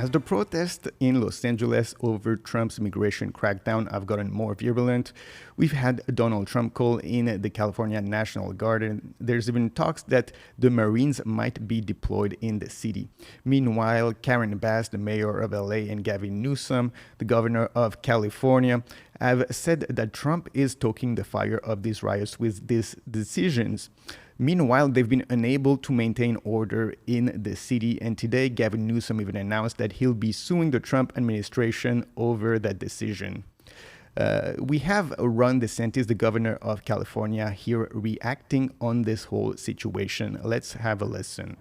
As the protests in Los Angeles over Trump's immigration crackdown have gotten more virulent, we've had Donald Trump call in the California National Guard, and there's even talks that the Marines might be deployed in the city. Meanwhile, Karen Bass, the mayor of LA, and Gavin Newsome, the governor of California, have said that Trump is stoking the fire of these riots with these decisions. Meanwhile, they've been unable to maintain order in the city, and today Gavin Newsome even announced that he'll be suing the Trump administration over that decision. We have Ron DeSantis, the governor of California, here reacting on this whole situation. Let's have a listen.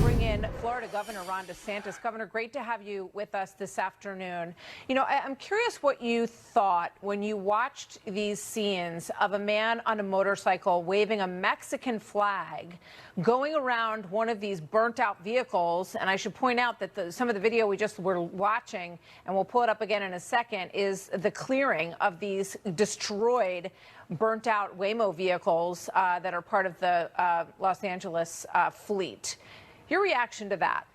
Bring in Florida Governor Ron DeSantis. Governor, great to have you with us this afternoon. You know, I'm curious what you thought when you watched these scenes of a man on a motorcycle waving a Mexican flag going around one of these burnt out vehicles. And I should point out that some of the video we just were watching, and we'll pull it up again in a second, is the clearing of these destroyed, burnt out Waymo vehicles that are part of the Los Angeles fleet. Your reaction to that?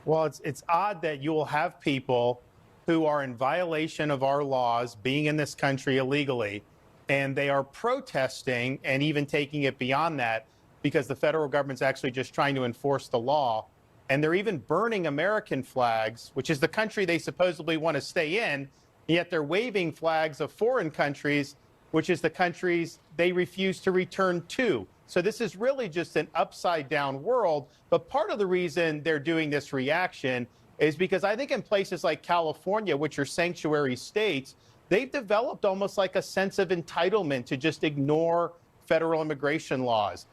Well, it's odd that you will have people who are in violation of our laws being in this country illegally, and they are protesting and even taking it beyond that because the federal government's actually just trying to enforce the law. And they're even burning American flags, which is the country they supposedly want to stay in, yet they're waving flags of foreign countries, which is the countries they refuse to return to. So this is really just an upside down world. But part of the reason they're doing this reaction is because I think in places like California, which are sanctuary states, they've developed almost like a sense of entitlement to just ignore federal immigration laws.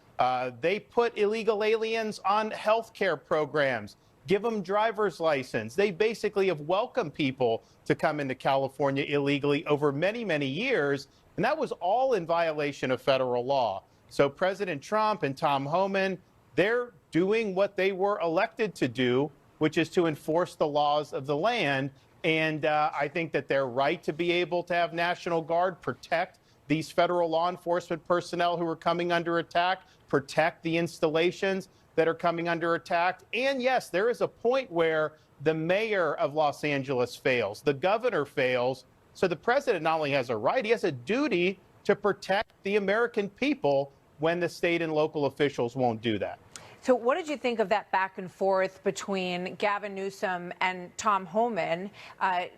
They put illegal aliens on health care programs, give them driver's license. They basically have welcomed people to come into California illegally over many, many years. And that was all in violation of federal law. So President Trump and Tom Homan, they're doing what they were elected to do, which is to enforce the laws of the land. And I think that they're right to be able to have National Guard protect these federal law enforcement personnel who are coming under attack, protect the installations that are coming under attack. And yes, there is a point where the mayor of Los Angeles fails, the governor fails. So the president not only has a right, he has a duty to protect the American people when the state and local officials won't do that. So what did you think of that back and forth between Gavin Newsome and Tom Homan?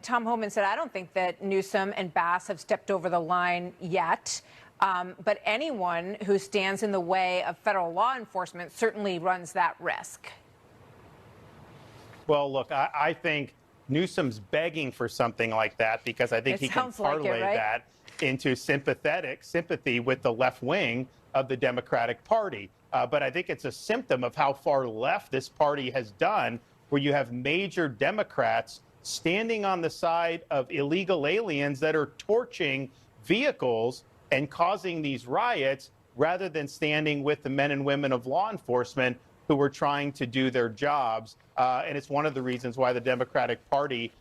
Tom Homan said, I don't think that Newsome and Bass have stepped over the line yet. But anyone who stands in the way of federal law enforcement certainly runs that risk. Well, look, I think Newsome's begging for something like that because I think he can parlay that into sympathy with the left wing of the Democratic Party. But I think it's a symptom of how far left this party has done, where you have major Democrats standing on the side of illegal aliens that are torching vehicles and causing these riots, rather than standing with the men and women of law enforcement who are trying to do their jobs. And it's one of the reasons why the Democratic Party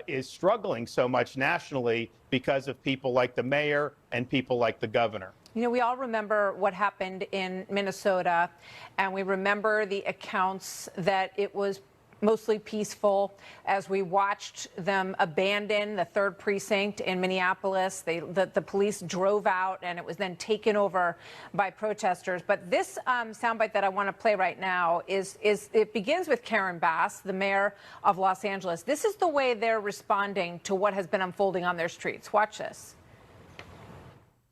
is struggling so much nationally, because of people like the mayor and people like the governor. You know, we all remember what happened in Minnesota, and we remember the accounts that it was mostly peaceful as we watched them abandon the 3rd precinct in Minneapolis. The police drove out, and it was then taken over by protesters. But this soundbite that I want to play right now it begins with Karen Bass, the mayor of Los Angeles. This is the way they're responding to what has been unfolding on their streets. Watch this.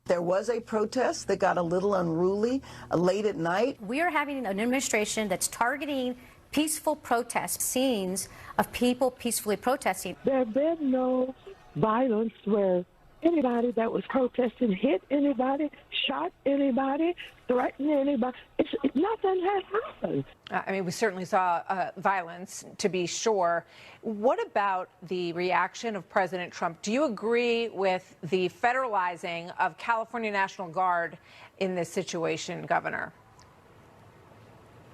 There was a protest that got a little unruly late at night. We are having an administration that's targeting peaceful protest scenes of people peacefully protesting. There have been no violence where anybody that was protesting hit anybody, shot anybody, threatened anybody. Nothing has happened. I mean, we certainly saw violence, to be sure. What about the reaction of President Trump? Do you agree with the federalizing of California National Guard in this situation, Governor?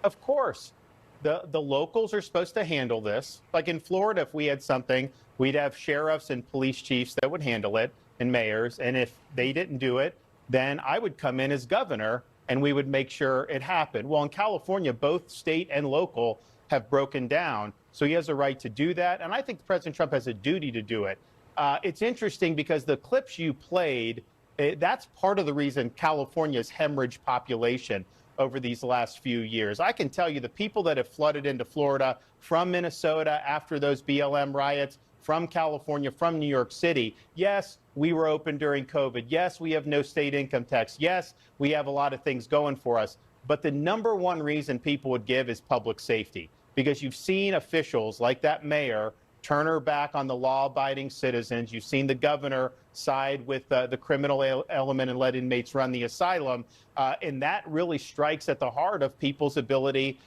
Of course. The locals are supposed to handle this. Like in Florida, if we had something, we'd have sheriffs and police chiefs that would handle it, and mayors. And if they didn't do it, then I would come in as governor and we would make sure it happened. Well, in California, both state and local have broken down. So he has a right to do that. And I think President Trump has a duty to do it. It's interesting because the clips you played, that's part of the reason California's hemorrhaged population over these last few years. I can tell you the people that have flooded into Florida from Minnesota after those BLM riots, from California, from New York City. Yes, we were open during COVID. Yes, we have no state income tax. Yes, we have a lot of things going for us. But the number one reason people would give is public safety, because you've seen officials like that mayor turn her back on the law-abiding citizens. You've seen the governor side with the criminal element and let inmates run the asylum. And that really strikes at the heart of people's ability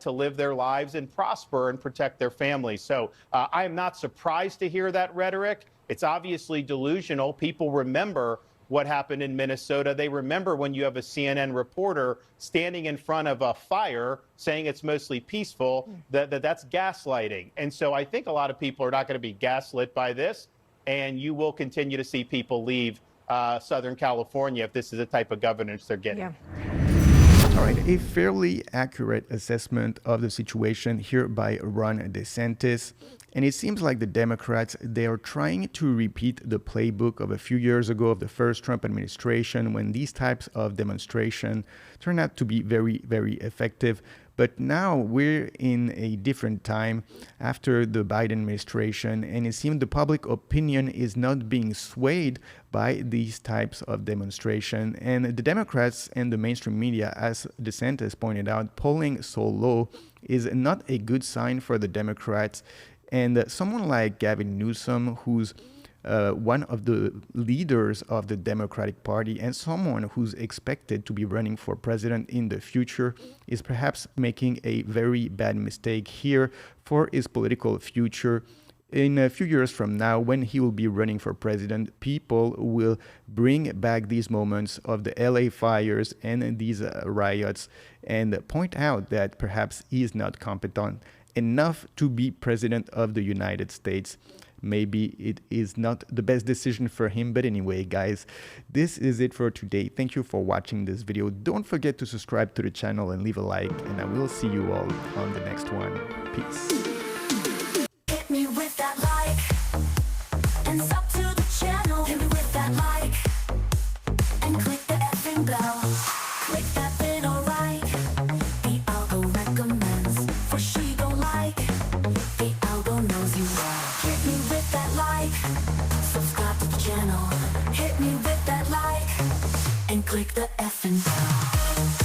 to live their lives and prosper and protect their families. So I am not surprised to hear that rhetoric. It's obviously delusional. People remember what happened in Minnesota. They remember when you have a CNN reporter standing in front of a fire saying it's mostly peaceful, that's gaslighting. And so I think a lot of people are not going to be gaslit by this, and you will continue to see people leave Southern California if this is the type of governance they're getting. All right, a fairly accurate assessment of the situation here by Ron DeSantis. And it seems like the Democrats, they are trying to repeat the playbook of a few years ago of the first Trump administration, when these types of demonstration turned out to be very, very effective. But now we're in a different time after the Biden administration, and it seems the public opinion is not being swayed by these types of demonstration. And the Democrats and the mainstream media, as DeSantis pointed out, polling so low is not a good sign for the Democrats. And someone like Gavin Newsome, who's one of the leaders of the Democratic Party and someone who's expected to be running for president in the future, is perhaps making a very bad mistake here for his political future. In a few years from now, when he will be running for president, people will bring back these moments of the LA fires and these riots and point out that perhaps he is not competent enough to be president of the United States. Maybe it is not the best decision for him, but anyway, guys, this is it for today. Thank you for watching this video. Don't forget to subscribe to the channel and leave a like, and I will see you all on the next one. Peace. Hit me with that like, and sub to the channel. Hit me with that like, and click the effing bell. Click that bit, alright. The algo recommends for she go like. The algo knows you well. Hit me with that like, subscribe to the channel. Hit me with that like, and click the effing bell.